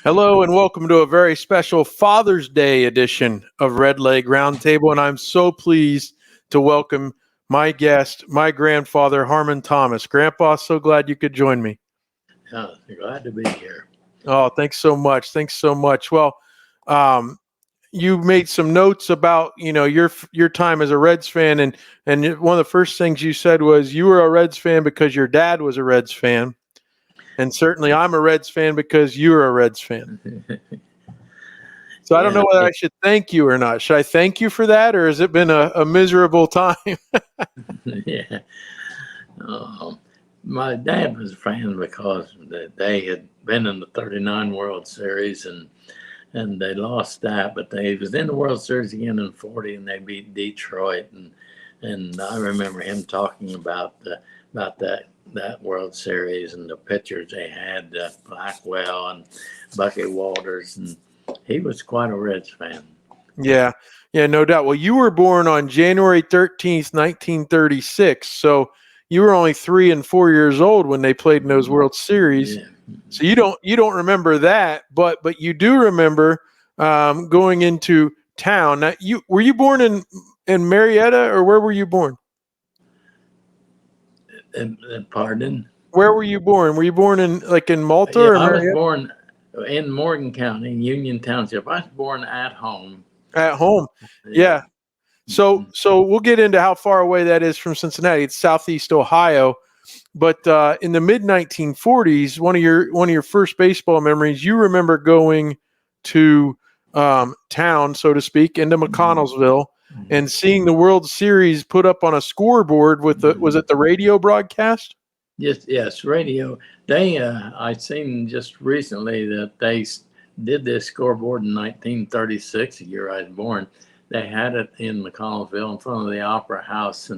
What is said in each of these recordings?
Hello and welcome to a very special Father's Day edition of Redleg Roundtable. And I'm so pleased to welcome my guest, my grandfather, Harmon Thomas. Grandpa, so glad you could join me. Glad to be here. Oh, thanks so much. Thanks so much. Well, um, you made some notes about, your time as a Reds fan. And one of the first things you said was you were a Reds fan because your dad was a Reds fan. And certainly I'm a Reds fan because you're a Reds fan. So I don't know whether I should thank you or not. Should I thank you for that, or has it been a miserable time? Yeah. My dad was a fan because they had been in the '39 World Series and they lost that, but they was in the World Series again in '40 and they beat Detroit and I remember him talking about that World Series and the pitchers they had, Blackwell and Bucky Walters, and he was quite a Reds fan. Yeah, no doubt. Well, you were born on January 13th, 1936. So you were only 3 and 4 years old when they played in those World Series. Yeah. So you don't remember that, but you do remember going into town. Now, were you born in Marietta, or where were you born? Pardon? Where were you born? Were you born in Malta or I was Marietta? born in Morgan County, Union Township. I was born at home. At home. Yeah. So we'll get into how far away that is from Cincinnati. It's southeast Ohio. But in the mid 1940s, one of your first baseball memories, you remember going to town, so to speak, into McConnellsville and seeing the World Series put up on a scoreboard with was it the radio broadcast? Yes, radio. They I seen just recently that they did this scoreboard in 1936, the year I was born. They had it in McConnellsville in front of the Opera House,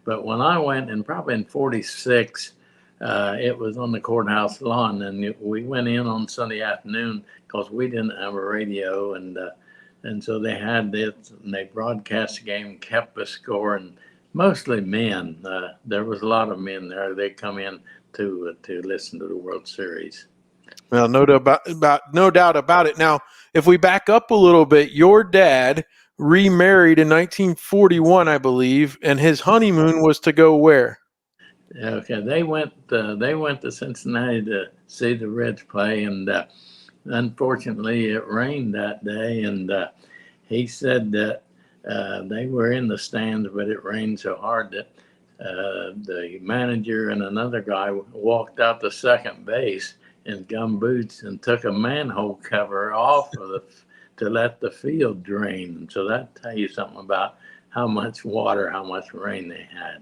but when I went, and probably in '46, it was on the courthouse lawn, and we went in on Sunday afternoon because we didn't have a radio, and so they had this, and they broadcast the game, kept the score, and mostly men. There was a lot of men there. They come in to listen to the World Series. Well, no doubt about it. Now, if we back up a little bit, your dad remarried in 1941, I believe, and his honeymoon was to go where? Okay, they went to Cincinnati to see the Reds play, and unfortunately, it rained that day. And he said that they were in the stands, but it rained so hard that the manager and another guy walked out to second base in gum boots and took a manhole cover off of to let the field drain. And so that tell you something about how much water, how much rain they had.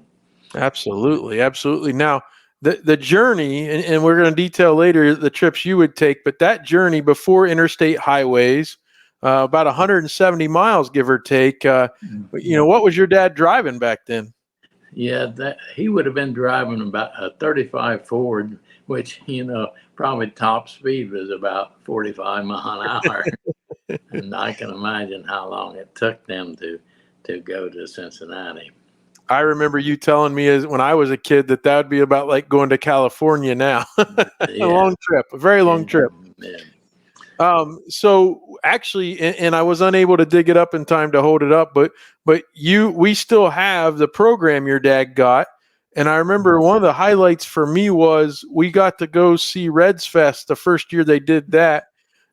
Absolutely. Now, the journey, and we're going to detail later the trips you would take, but that journey before interstate highways, about 170 miles, give or take. What was your dad driving back then? Yeah, he would have been driving about a 35 Ford, which, probably top speed was about 45 mile an hour. And I can imagine how long it took them to go to Cincinnati. I remember you telling me when I was a kid that would be about like going to California now. A long trip, a very long trip. Yeah. So actually, and I was unable to dig it up in time to hold it up, but we still have the program your dad got. And I remember one of the highlights for me was we got to go see Reds Fest the first year they did that.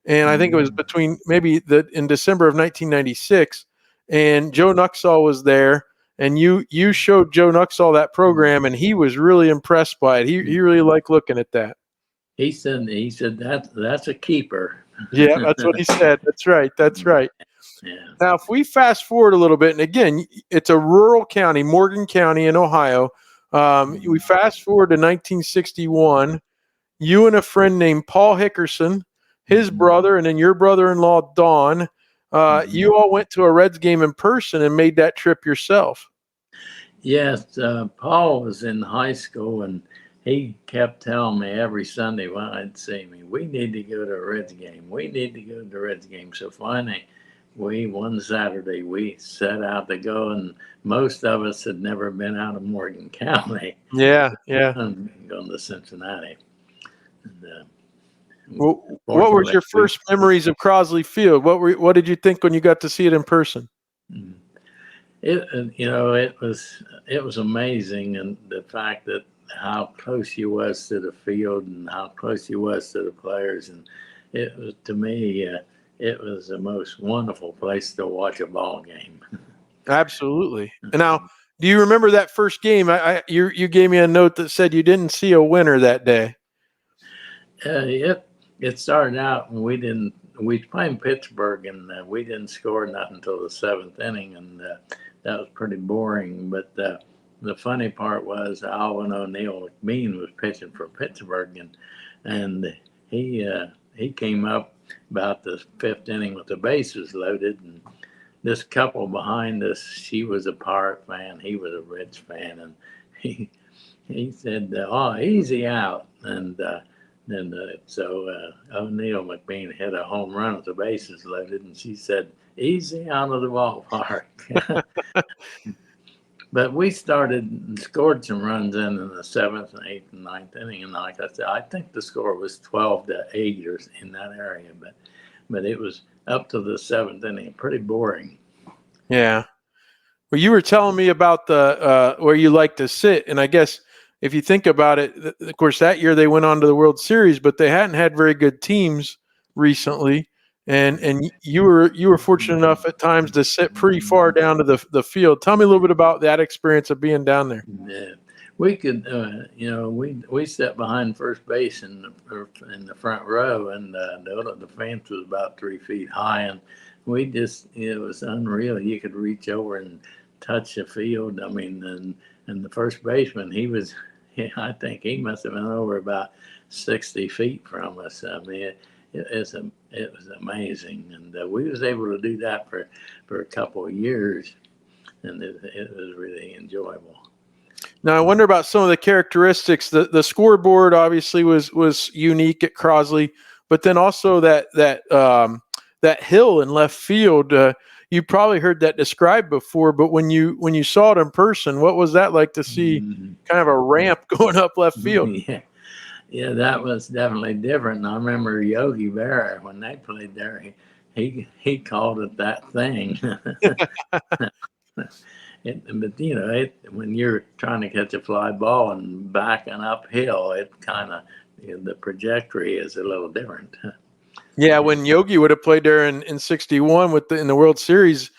And I think it was between in December of 1996, and Joe Nuxall was there. And you showed Joe Nuxall that program, and he was really impressed by it. He really liked looking at that. He said that's a keeper. Yeah, that's what he said. That's right. Yeah. Now, if we fast forward a little bit, and again, it's a rural county, Morgan County in Ohio. We fast forward to 1961. You and a friend named Paul Hickerson, his brother, and then your brother-in-law Don. You all went to a Reds game in person and made that trip yourself. Yes, Paul was in high school, and he kept telling me every Sunday when I'd see me, we need to go to a Reds game. We need to go to the Reds game. So finally, one Saturday, we set out to go, and most of us had never been out of Morgan County. Yeah. Going to Cincinnati. Well, what was your first memories of Crosley Field? What did you think when you got to see it in person? It was amazing, and the fact that how close you was to the field and how close you was to the players, and it was, to me, it was the most wonderful place to watch a ball game. Absolutely. And now, do you remember that first game? You gave me a note that said you didn't see a winner that day. It started out and we played Pittsburgh, and we didn't score nothing until the seventh inning, and that was pretty boring. But the funny part was Alvin O'Neill McBean was pitching for Pittsburgh, and he came up about the fifth inning with the bases loaded, and this couple behind us, she was a Pirate fan, he was a Reds fan, and he said, "Oh, easy out," and so O'Neill McBean hit a home run with the bases loaded, and she said, "Easy out of the ballpark." But we started and scored some runs in the seventh and eighth and ninth inning, and like I said, I think the score was 12-8 or in that area, but it was up to the seventh inning, pretty boring. Yeah. Well, you were telling me about the where you like to sit, and I guess if you think about it, of course, that year they went on to the World Series, but they hadn't had very good teams recently, and you were fortunate enough at times to sit pretty far down to the field. Tell me a little bit about that experience of being down there. Yeah. We could, we sat behind first base in the front row, and the fence was about 3 feet high, and it was unreal. You could reach over and touch the field. I mean, and the first baseman, I think he must have been over about 60 feet from us. I mean, it was amazing, and we was able to do that for a couple of years, and it was really enjoyable. Now I wonder about some of the characteristics. The scoreboard obviously was unique at Crosley, but then also that hill in left field. You probably heard that described before, but when you saw it in person, what was that like to see? Kind of a ramp going up left field? Yeah, that was definitely different. And I remember Yogi Berra, when they played there, he called it that thing. But when you're trying to catch a fly ball and backing uphill, it kind of the trajectory is a little different. Yeah, when Yogi would have played there in '61 in the World Series,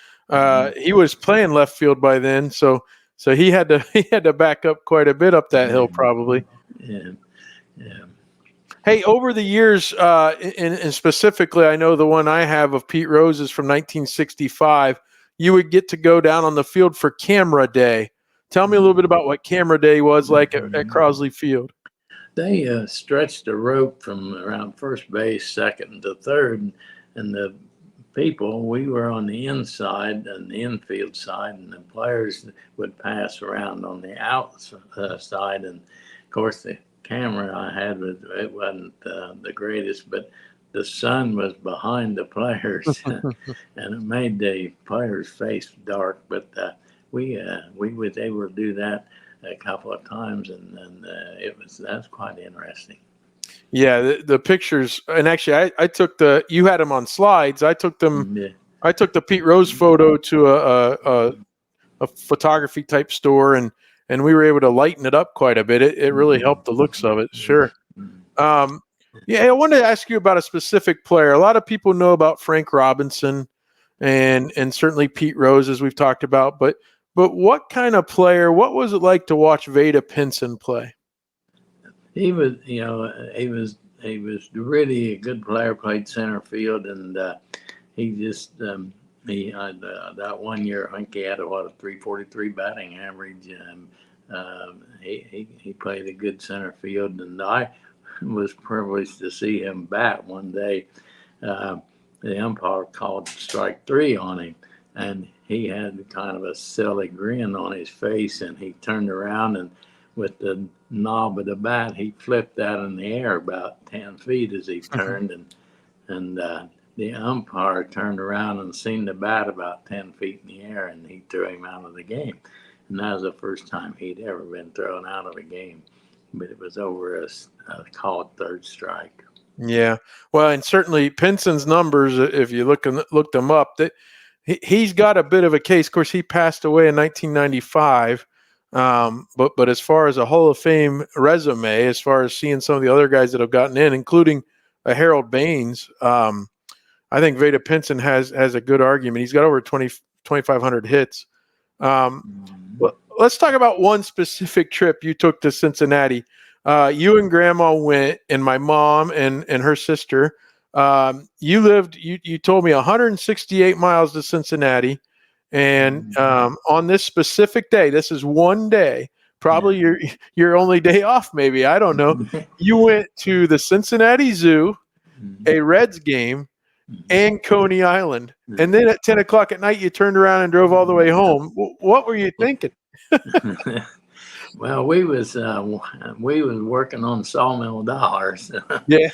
he was playing left field by then, so he had to back up quite a bit up that hill probably. Yeah. Hey, over the years, and specifically, I know the one I have of Pete Rose is from 1965. You would get to go down on the field for Camera Day. Tell me a little bit about what Camera Day was like at Crosley Field. They stretched a rope from around first base, second to third, and the people, we were on the inside and the infield side, and the players would pass around on the outside. And of course, the camera I had, it wasn't the greatest, but the sun was behind the players, and it made the players' face dark. But we was able to do that a couple of times, and that's quite interesting. Yeah, the pictures, and actually, I took you had them on slides. I took them. Yeah. I took the Pete Rose photo to a photography type store, and we were able to lighten it up quite a bit. It really helped the looks of it. Sure. Yeah, I wanted to ask you about a specific player. A lot of people know about Frank Robinson, and certainly Pete Rose, as we've talked about. But what kind of player? What was it like to watch Vada Pinson play? He was really a good player. Played center field, and he just he had that 1 year. I think he had a 343 batting average. He played a good center field, and I was privileged to see him bat one day. The umpire called strike 3 on him, and he had kind of a silly grin on his face, and he turned around, and with the knob of the bat, he flipped that in the air about 10 feet as he turned, and the umpire turned around and seen the bat about 10 feet in the air, and he threw him out of the game. And that was the first time he'd ever been thrown out of a game, but it was over a called third strike. Yeah. Well, and certainly Pinson's numbers, if you look them up, that he's got a bit of a case. Of course, he passed away in 1995. But as far as a Hall of Fame resume, as far as seeing some of the other guys that have gotten in, including a Harold Baines, I think Veda Pinson has a good argument. He's got over 2,500 hits. Let's talk about one specific trip you took to Cincinnati. You and Grandma went, and my mom and her sister. You lived. You told me 168 miles to Cincinnati, and on this specific day, this is one day, probably your only day off, maybe, I don't know. You went to the Cincinnati Zoo, a Reds game, and Coney Island, and then at 10 o'clock at night, you turned around and drove all the way home. What were you thinking? Well, we was working on Sawmill Dollars. Yeah.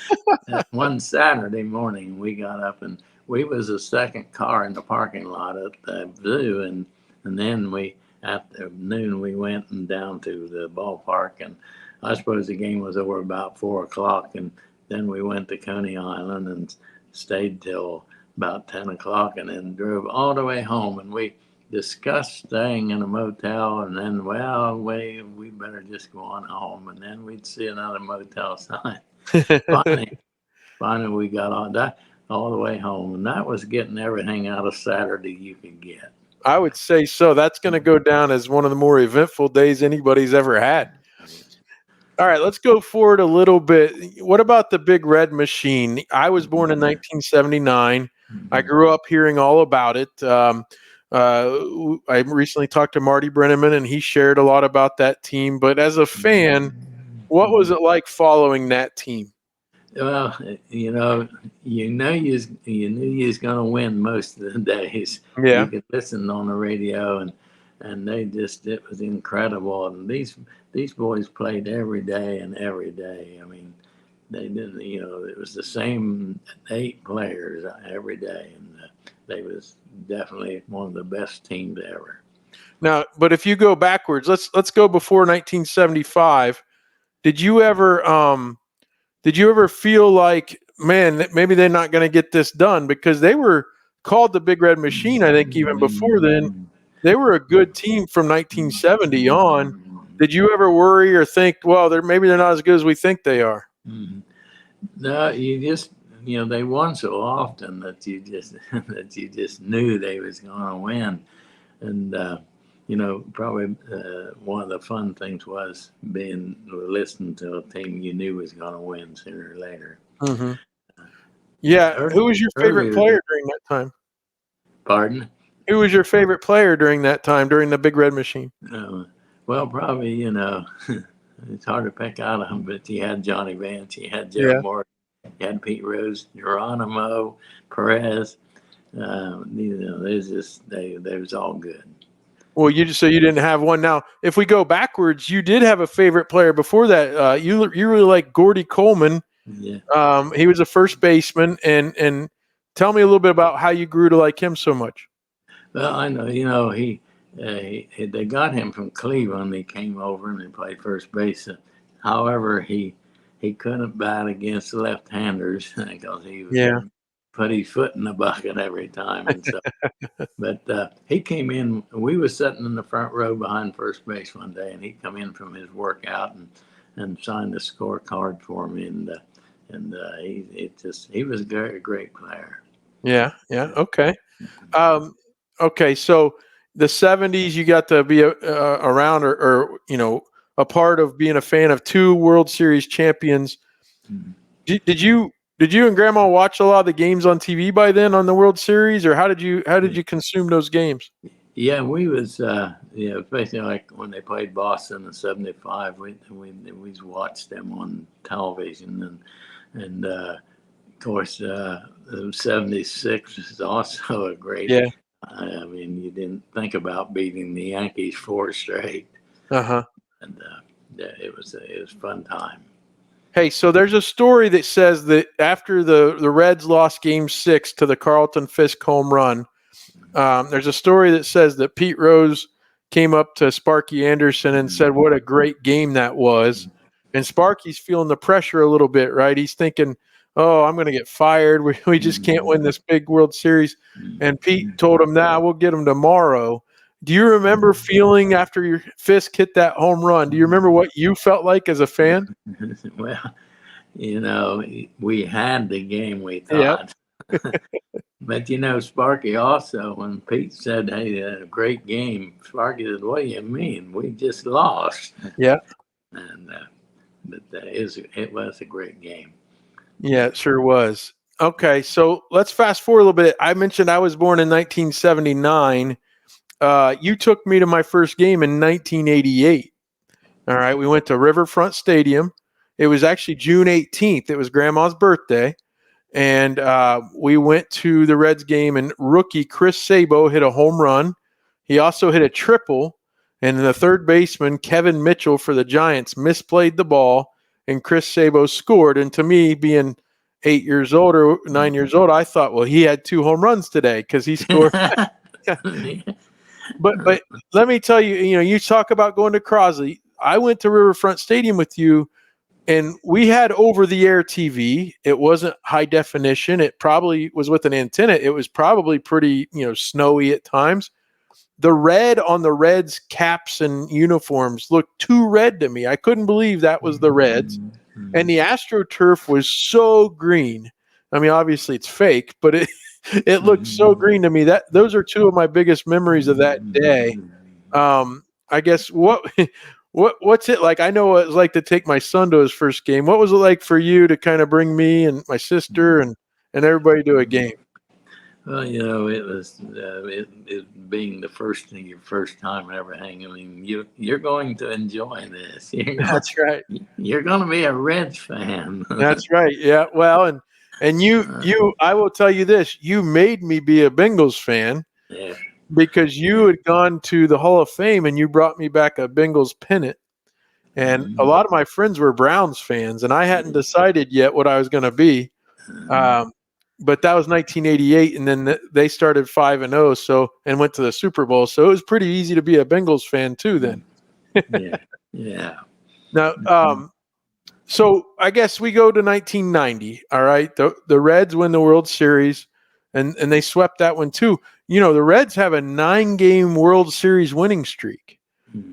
One Saturday morning, we got up and we was the second car in the parking lot at the zoo, and then after noon we went and down to the ballpark, and I suppose the game was over about 4 o'clock, and then we went to Coney Island and stayed till about 10 o'clock, and then drove all the way home, and we discussed staying in a motel, and then, well, we better just go on home, and then we'd see another motel sign. Finally we got all the way home, and that was getting everything out of Saturday you could get. I would say so. That's going to go down as one of the more eventful days anybody's ever had. All right, let's go forward a little bit. What about the Big Red Machine? I was born in 1979. I grew up hearing all about it. I recently talked to Marty Brenneman, and he shared a lot about that team. But as a fan, what was it like following that team? Well, you knew you was going to win most of the days. Yeah. You could listen on the radio, and it was incredible. And these boys played every day and every day. I mean, they didn't, it was the same 8 players every day, and they was definitely one of the best teams ever. Now, but if you go backwards, let's go before 1975. Did you ever feel like, man, maybe they're not going to get this done? Because they were called the Big Red Machine, I think, even before then. They were a good team from 1970 on. Did you ever worry or think, well, maybe they're not as good as we think they are? No, you just, they won so often that you just knew they was going to win. And, probably one of the fun things was listening to a team you knew was going to win sooner or later. Mm-hmm. Yeah. Who was your favorite player during that time? Pardon? Who was your favorite player during that time, during the Big Red Machine? Well, probably, it's hard to pick out of them, but you had Johnny Vance, you had Joe Morgan, you had Pete Rose, Geronimo, Perez. They was all good. Well, you didn't have one. Now, if we go backwards, you did have a favorite player before that. You really like Gordy Coleman. Yeah. He was a first baseman, and tell me a little bit about how you grew to like him so much. Well, I know, they got him from Cleveland. He came over and he played first base. However, he couldn't bat against the left-handers because he put his foot in the bucket every time. And so, but he came in. We were sitting in the front row behind first base one day, and he come in from his workout and signed a scorecard for me. And he was a great player. Yeah. Okay. Okay. So the 70s, you got to be around or a part of being a fan of 2 World Series champions. Mm-hmm. Did you and Grandma watch a lot of the games on TV by then on the World Series, or how did you consume those games? Yeah, we was especially like when they played Boston in '75. We watched them on television, and of course '76 is also a great. Yeah. I mean, you didn't think about beating the Yankees 4 straight. Uh-huh. And it was a fun time. Hey, so there's a story that says that after the Reds lost Game 6 to the Carlton Fisk home run, there's a story that says that Pete Rose came up to Sparky Anderson and said, what a great game that was. And Sparky's feeling the pressure a little bit, right? He's thinking, oh, I'm going to get fired. We just can't win this big World Series. And Pete told him, nah, we'll get him tomorrow. Do you remember feeling after your Fisk hit that home run? Do you remember what you felt like as a fan? Well, you know, we had the game, we Yep. thought. But, you know, Sparky also, when Pete said, hey, a great game, Sparky said, what do you mean? We just lost. Yeah. And but it was a great game. Yeah, it sure was. Okay, so let's fast forward a little bit. I mentioned I was born in 1979. You took me to my first game in 1988. All right, we went to Riverfront Stadium. It was actually June 18th. It was Grandma's birthday. And we went to the Reds game, and rookie Chris Sabo hit a home run. He also hit a triple, and the third baseman, Kevin Mitchell for the Giants, misplayed the ball, and Chris Sabo scored. And to me, being 8 years old or 9 years old, I thought, well, he had 2 home runs today because he scored. But let me tell you, you talk about going to Crosley. I went to Riverfront Stadium with you, and we had over-the-air TV. It wasn't high definition. It probably was with an antenna. It was probably pretty, snowy at times. The red on the Reds caps and uniforms looked too red to me. I couldn't believe that was the Reds. And the AstroTurf was so green. I mean, obviously it's fake, but it looked so green to me. Those are 2 of my biggest memories of that day. I guess what's it like? I know what it was like to take my son to his first game. What was it like for you to kind of bring me and my sister and everybody to a game? Well, it was it being your first time ever hanging. I mean, you're going to enjoy this. That's right. You're going to be a Reds fan. That's right. Yeah. Well, and you, I will tell you this: you made me be a Bengals fan. Yeah. Because you had gone to the Hall of Fame and you brought me back a Bengals pennant. And a lot of my friends were Browns fans, and I hadn't decided yet what I was going to be. But that was 1988, and then they started 5-0, and went to the Super Bowl. So it was pretty easy to be a Bengals fan too then. Yeah. Now, so I guess we go to 1990. All right, the Reds win the World Series, and they swept that one too. The Reds have a 9-game World Series winning streak.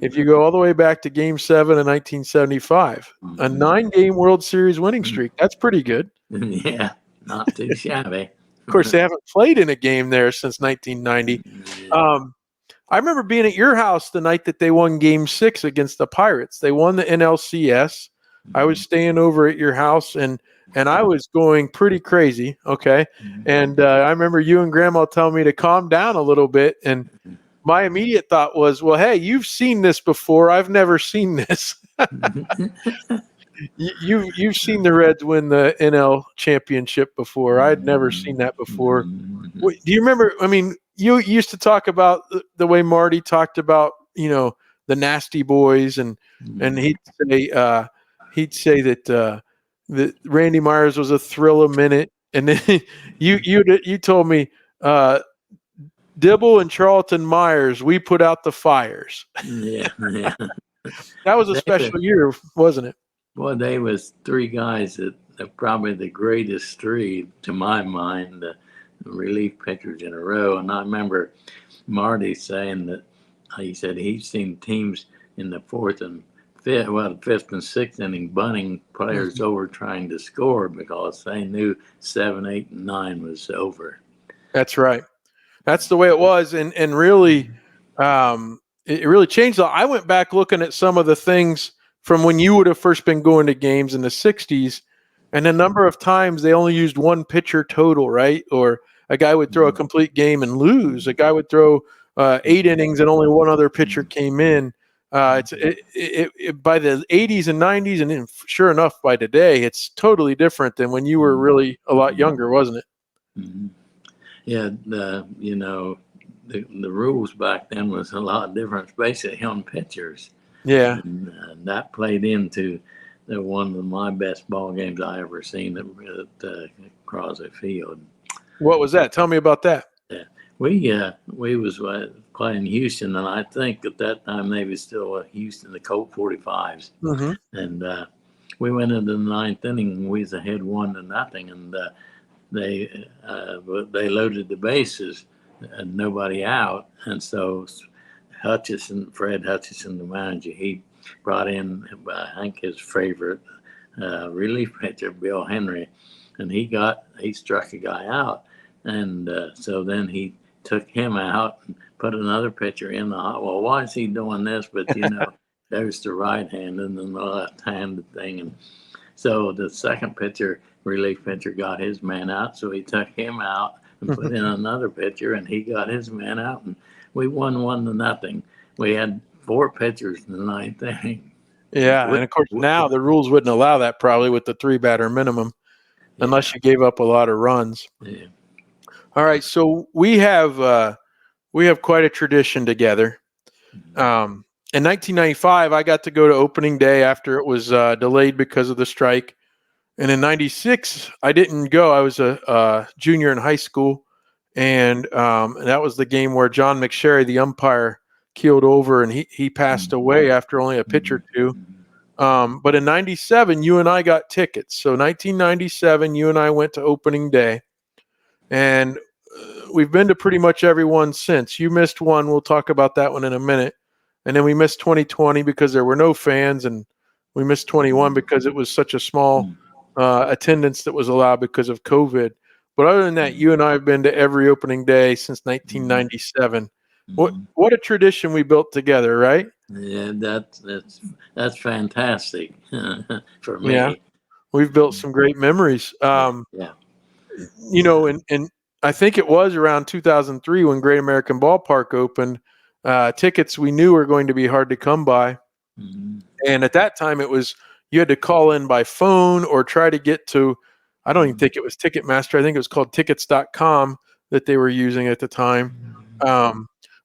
If you go all the way back to Game 7 in 1975, a 9-game World Series winning streak. That's pretty good. Yeah, not too shabby. Of course, they haven't played in a game there since 1990. I remember being at your house the night that they won Game 6 against the Pirates. They won the NLCS. I was staying over at your house, and I was going pretty crazy, okay? And I remember you and Grandma telling me to calm down a little bit, and my immediate thought was, well, hey, you've seen this before. I've never seen this. You've seen the Reds win the NL championship before. I'd never seen that before. Do you remember? I mean, you used to talk about the way Marty talked about, the Nasty Boys, and he'd say that Randy Myers was a thrill a minute, and then you told me Dibble and Charlton Myers, we put out the fires. Yeah. That was a special year, wasn't it? Well, they was 3 guys that are probably the greatest 3 to my mind, the relief pitchers in a row. And I remember Marty saying that he said he'd seen teams in the 4th and 5th, well, the 5th and 6th inning bunting players over trying to score because they knew 7, 8, and 9 was over. That's right. That's the way it was, and really, it really changed. I went back looking at some of the things from when you would have first been going to games in the 60s, and a number of times they only used 1 pitcher total, right? Or a guy would throw a complete game and lose. A guy would throw 8 innings and only 1 other pitcher came in. By the 80s and 90s, and then sure enough, by today, it's totally different than when you were really a lot younger, wasn't it? Mm-hmm. Yeah, the rules back then was a lot different, especially on pitchers. Yeah, and that played into one of my best ball games I ever seen at Crosley Field. What was that? Tell me about that. Yeah, we was playing Houston, and I think at that time they was still Houston, the Colt 45s, and we went into the ninth inning and we was ahead 1-0, and they loaded the bases and nobody out, and so Fred Hutchison, the manager, he brought in, I think, his favorite relief pitcher, Bill Henry, and he struck a guy out, and so then he took him out and put another pitcher in the hot. Well, why is he doing this? But there's the right-handed and the left-handed thing, and so the second relief pitcher, got his man out, so he took him out and put in another pitcher, and he got his man out, and we won 1-0. We had 4 pitchers in the ninth inning. Yeah, and of course now the rules wouldn't allow that probably with the 3-batter minimum, unless you gave up a lot of runs. Yeah. All right, so we have quite a tradition together. In 1995, I got to go to opening day after it was delayed because of the strike. And in 96, I didn't go. I was a junior in high school. And that was the game where John McSherry, the umpire, keeled over, and he passed away after only a pitch or two. But in 97, you and I got tickets. So 1997, you and I went to opening day. And we've been to pretty much every one since. You missed one. We'll talk about that one in a minute. And then we missed 2020 because there were no fans, and we missed 21 because it was such a small attendance that was allowed because of COVID. But other than that, you and I have been to every opening day since 1997. What a tradition we built together, right? Yeah, that's fantastic for me. Yeah, we've built some great memories. And I think it was around 2003 when Great American Ballpark opened. Tickets we knew were going to be hard to come by. And at that time, you had to call in by phone or try to get to, I don't even think it was Ticketmaster. I think it was called tickets.com that they were using at the time.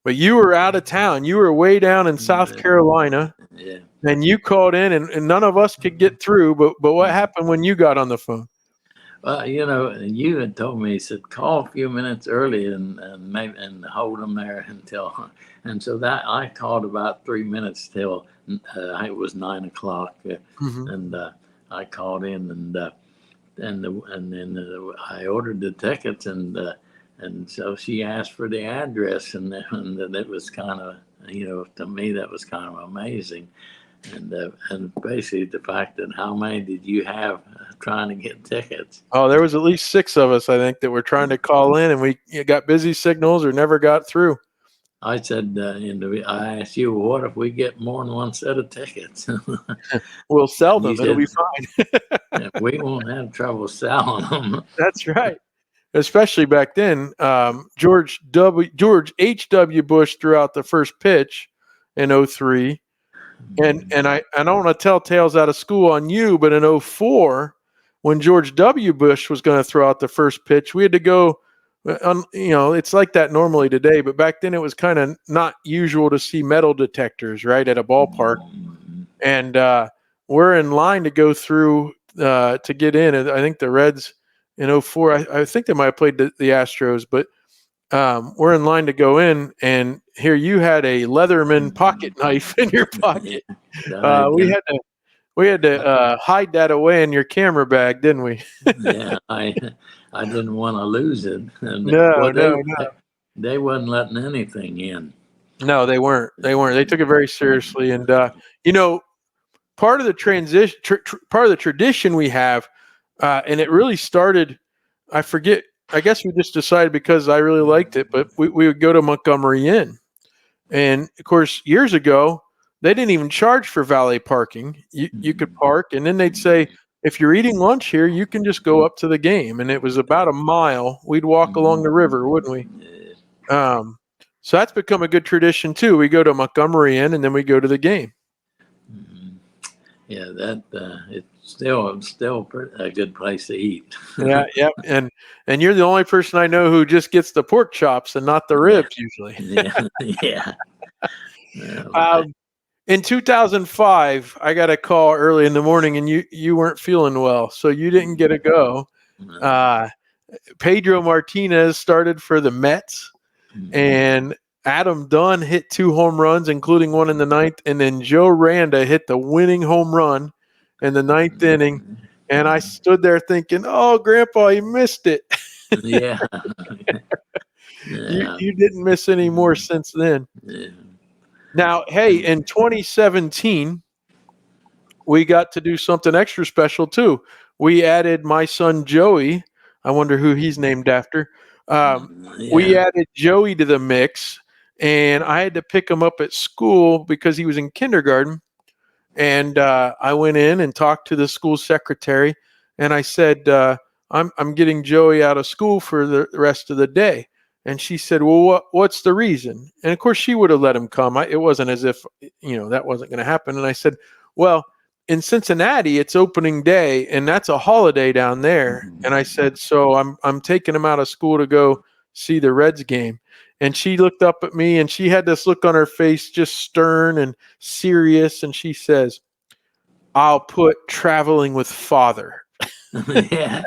But you were out of town. You were way down in South Carolina. Yeah. And you called in, and none of us could get through. But what happened when you got on the phone? Well, you had told me, he said, call a few minutes early and hold them there until, and so that I called about 3 minutes till it was 9 o'clock, and I called in, and then I ordered the tickets, and so she asked for the address, and it was kind of, to me that was kind of amazing. And basically the fact that how many did you have trying to get tickets? Oh, there was at least 6 of us, I think, that were trying to call in, and we got busy signals or never got through. I said, I asked you, what if we get more than one set of tickets? We'll sell them. It'll be fine. We won't have trouble selling them. That's right. Especially back then, George H.W. Bush threw out the first pitch in 2003. And I don't want to tell tales out of school on you, but in 2004, when George W. Bush was going to throw out the first pitch, we had to go on, it's like that normally today, but back then it was kind of not usual to see metal detectors, right, at a ballpark. And we're in line to go through to get in. And I think the Reds in 2004, I think they might have played the Astros, but we're in line to go in, and here you had a Leatherman pocket knife in your pocket. We had to hide that away in your camera bag, didn't we? Yeah, I didn't want to lose it. And no. They wasn't letting anything in. No, they weren't. They took it very seriously, and part of the transition, part of the tradition we have, and it really started. I forget. I guess we just decided because I really liked it, but we would go to Montgomery Inn. And, of course, years ago, they didn't even charge for valet parking. You could park, and then they'd say, if you're eating lunch here, you can just go up to the game. And it was about a mile. We'd walk along the river, wouldn't we? So that's become a good tradition, too. We go to Montgomery Inn, and then we go to the game. Yeah, it's still a good place to eat. Yeah. And you're the only person I know who just gets the pork chops and not the ribs usually. Yeah. In 2005, I got a call early in the morning, and you weren't feeling well, so you didn't get a go. Pedro Martinez started for the Mets, and Adam Dunn hit 2 home runs, including one in the 9th, and then Joe Randa hit the winning home run in the ninth inning, and I stood there thinking, "Oh, Grandpa, you missed it." Yeah. You didn't miss any more since then. Yeah. Now, hey, in 2017, we got to do something extra special too. We added my son Joey. I wonder who he's named after. We added Joey to the mix, and I had to pick him up at school because he was in kindergarten. And I went in and talked to the school secretary, and I said, I'm getting Joey out of school for the rest of the day. And she said, well, what's the reason? And of course, she would have let him come. It wasn't as if, that wasn't going to happen. And I said, well, in Cincinnati, it's opening day, and that's a holiday down there. And I said, so I'm taking him out of school to go see the Reds game. And she looked up at me, and she had this look on her face, just stern and serious. And she says, I'll put traveling with father. Yeah.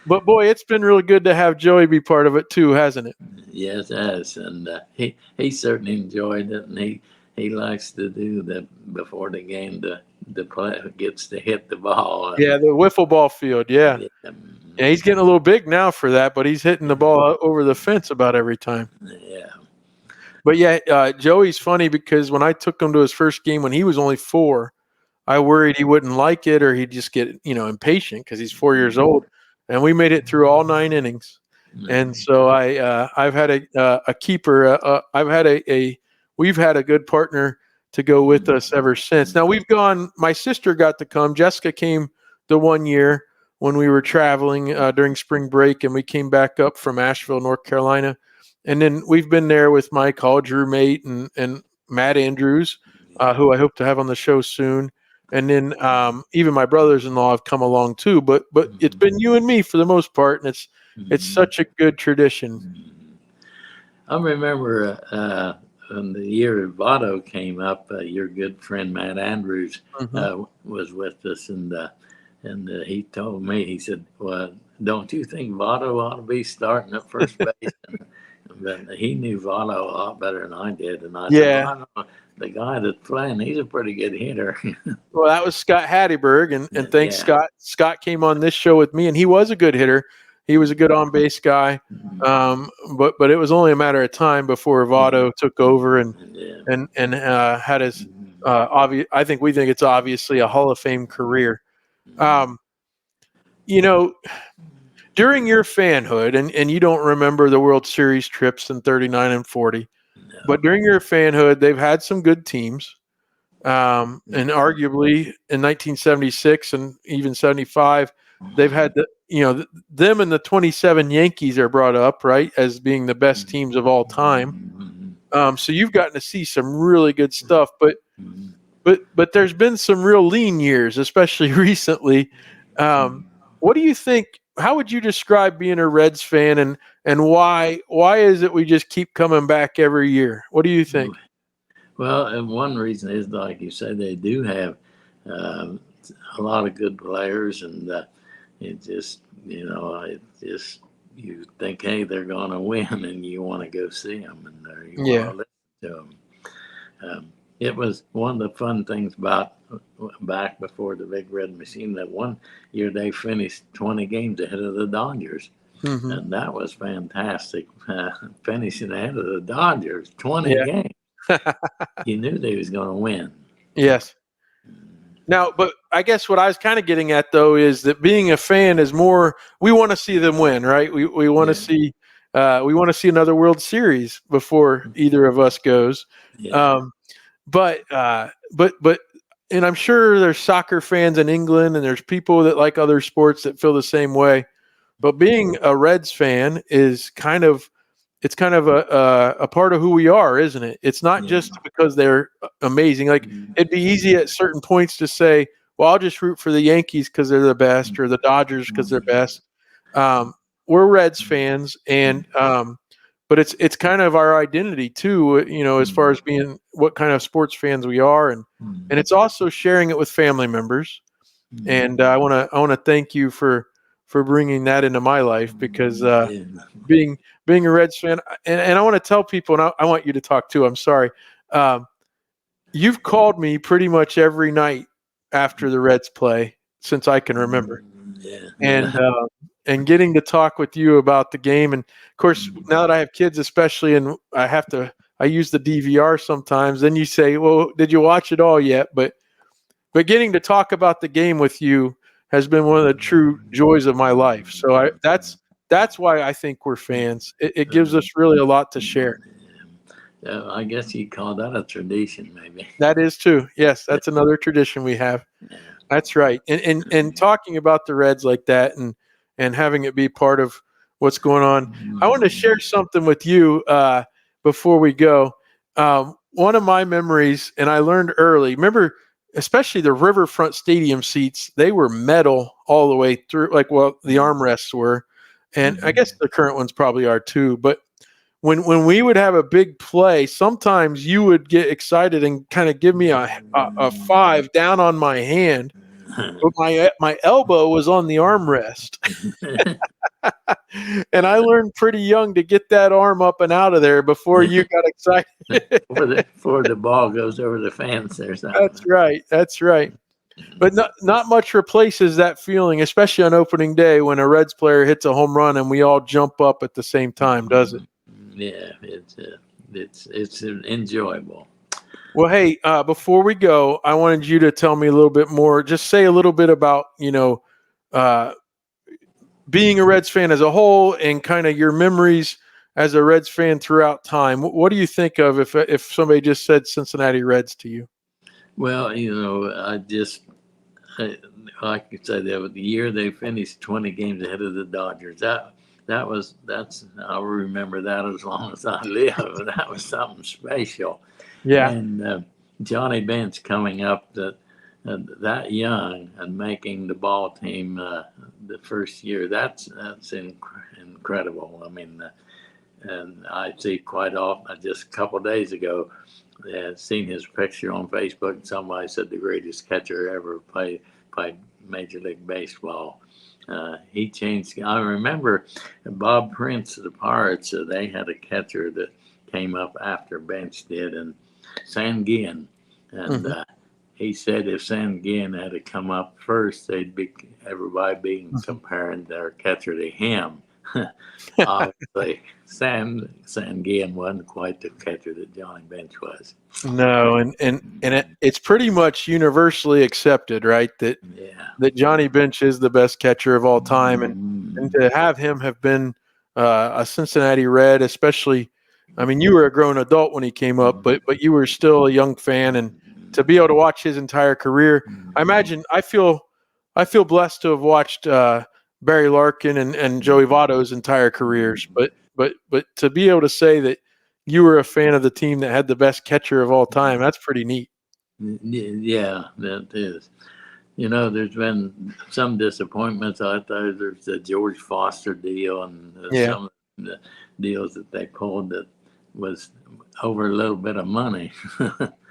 But boy, it's been really good to have Joey be part of it too, hasn't it? Yes, it has. And he certainly enjoyed it, and he likes to do that before the game. The play gets to hit the ball. Yeah, the wiffle ball field. Yeah, he's getting a little big now for that, but he's hitting the ball over the fence about every time. Yeah. But yeah, Joey's funny because when I took him to his first game when he was only 4, I worried he wouldn't like it or he'd just get impatient because he's 4 years old. And we made it through all 9 innings. And so I've had a keeper. We've had a good partner to go with us ever since. Now we've gone. My sister got to come. Jessica came the one year when we were traveling during spring break, and we came back up from Asheville, North Carolina. And then we've been there with my college roommate and Matt Andrews, who I hope to have on the show soon. And then even my brothers-in-law have come along too. But it's been you and me for the most part, and it's such a good tradition. I remember when the year Votto came up, your good friend Matt Andrews was with us, and he told me, he said, "Well, don't you think Votto ought to be starting at first base?" But he knew Votto a lot better than I did, and I said, well, I know the guy that's playing, he's a pretty good hitter. Well, that was Scott Hatteberg, and thanks, Scott. Scott came on this show with me, and he was a good hitter. He was a good on-base guy, but it was only a matter of time before Votto took over and had his obvious. I think it's obviously a Hall of Fame career. During your fanhood, and you don't remember the World Series trips in 39 and 40, but during your fanhood, they've had some good teams. And arguably in 1976 and even 75, they've had them and the 27 Yankees are brought up, right, as being the best teams of all time. So you've gotten to see some really good stuff, but there's been some real lean years, especially recently. What do you think? How would you describe being a Reds fan, and why is it we just keep coming back every year? What do you think? Well, and one reason is, like you said, they do have a lot of good players, and it just, you think, hey, they're going to win, and you want to go see them, and you want to listen to them. It was one of the fun things about back before the Big Red Machine that one year they finished 20 games ahead of the Dodgers. And that was fantastic. Finishing ahead of the Dodgers, 20 games. You knew they was going to win. Yes. Now, but I guess what I was kind of getting at, though, is that being a fan is more, we want to see them win, right? We want to see another World Series before either of us goes. But and I'm sure there's soccer fans in England and there's people that like other sports that feel the same way. But being a Reds fan is kind of a part of who we are, isn't it? It's not just because they're amazing. Like it'd be easy at certain points to say, well, I'll just root for the Yankees because they're the best, or the Dodgers because they're best. We're Reds fans, and but it's kind of our identity too, as far as being what kind of sports fans we are, and it's also sharing it with family members. And I want to thank you for bringing that into my life, because being a Reds fan, and I want to tell people, and I want you to talk too. I'm sorry. You've called me pretty much every night after the Reds play since I can remember. Yeah. And getting to talk with you about the game. And of course, now that I have kids, especially, and I use the DVR sometimes. Then you say, well, did you watch it all yet? But getting to talk about the game with you has been one of the true joys of my life. So that's why I think we're fans. It gives us really a lot to share. I guess you call that a tradition, maybe. That is too. Yes, that's another tradition we have. That's right. And talking about the Reds like that and having it be part of what's going on. I want to share something with you before we go. One of my memories, and I learned early, remember, especially the Riverfront Stadium seats, they were metal all the way through, like, well, the armrests were. And I guess the current ones probably are too. But when we would have a big play, sometimes you would get excited and kind of give me a five down on my hand. But my elbow was on the armrest. And I learned pretty young to get that arm up and out of there before you got excited. before the ball goes over the fence or something. That's right. But not much replaces that feeling, especially on opening day when a Reds player hits a home run and we all jump up at the same time, does it? Yeah, it's enjoyable. Well, hey, before we go, I wanted you to tell me a little bit more. Just say a little bit about, being a Reds fan as a whole and kind of your memories as a Reds fan throughout time. What do you think of if somebody just said Cincinnati Reds to you? Well, like you said, the year they finished 20 games ahead of the Dodgers. I'll remember that as long as I live. That was something special. Yeah. And Johnny Bench coming up that young and making the ball team the first year, that's incredible. I mean, and I see quite often, just a couple of days ago, I had seen his picture on Facebook, and somebody said the greatest catcher ever played Major League Baseball. He changed. I remember Bob Prince of the Pirates, they had a catcher that came up after Bench did, and Sanguin. And he said if Sanguin had to come up first, everybody being comparing their catcher to him. Obviously, Sanguin wasn't quite the catcher that Johnny Bench was. No, and it's pretty much universally accepted, right? That Johnny Bench is the best catcher of all time, and to have him have been a Cincinnati Red, especially. I mean, you were a grown adult when he came up, but you were still a young fan, and to be able to watch his entire career, I imagine I feel blessed to have watched Barry Larkin and Joey Votto's entire careers, but to be able to say that you were a fan of the team that had the best catcher of all time, that's pretty neat. Yeah, that is. There's been some disappointments. I thought there's the George Foster deal and some of the deals that they pulled that was over a little bit of money.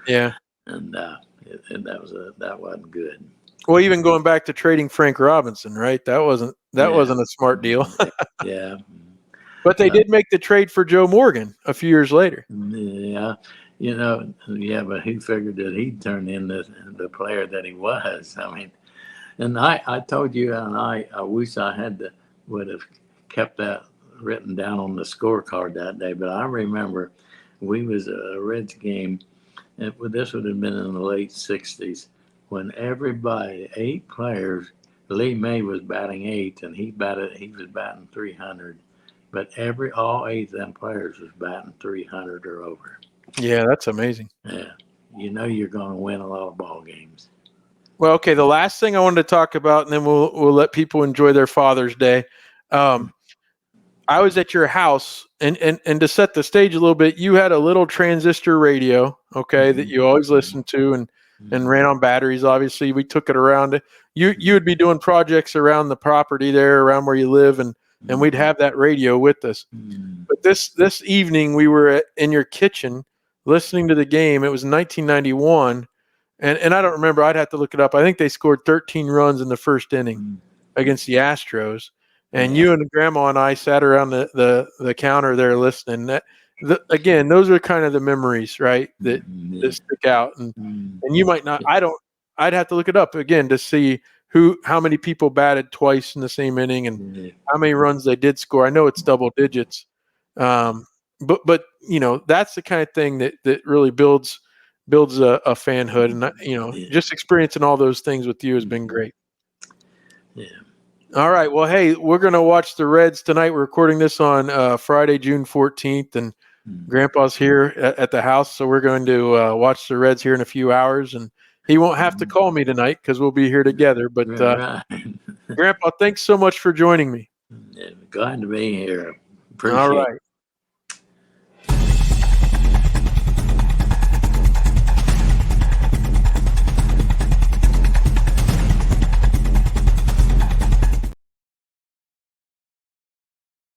Yeah. And that wasn't good. Well, even going back to trading Frank Robinson, right? That wasn't a smart deal. Yeah. But they did make the trade for Joe Morgan a few years later. Yeah. But who figured that he'd turn into the player that he was? I mean, and I told you, and I wish I would have kept that written down on the scorecard that day. But I remember we was a Reds game, and this would have been in the late '60s, when everybody, 8 players, Lee May was batting 8, and he was batting 300, but all 8 of them players was batting 300 or over. Yeah, that's amazing. Yeah, you're going to win a lot of ball games. Well, okay, the last thing I wanted to talk about, and then we'll let people enjoy their Father's Day. I was at your house, and to set the stage a little bit, you had a little transistor radio, okay, that you always listened to and ran on batteries. Obviously, we took it around. You would be doing projects around the property there, around where you live, and we'd have that radio with us. But this evening, we were in your kitchen listening to the game. It was 1991, and I don't remember. I'd have to look it up. I think they scored 13 runs in the first inning against the Astros. And you and Grandma and I sat around the counter there listening. again, those are kind of the memories, right? That stick out, and you might not. I'd have to look it up again to see how many people batted twice in the same inning and how many runs they did score. I know it's double digits, but that's the kind of thing that really builds a fanhood, and just experiencing all those things with you has been great. Yeah. All right. Well, hey, we're going to watch the Reds tonight. We're recording this on Friday, June 14th, and Grandpa's here at the house, so we're going to watch the Reds here in a few hours, and he won't have to call me tonight because we'll be here together. But Right. Grandpa, thanks so much for joining me. Glad to be here. Appreciate All right.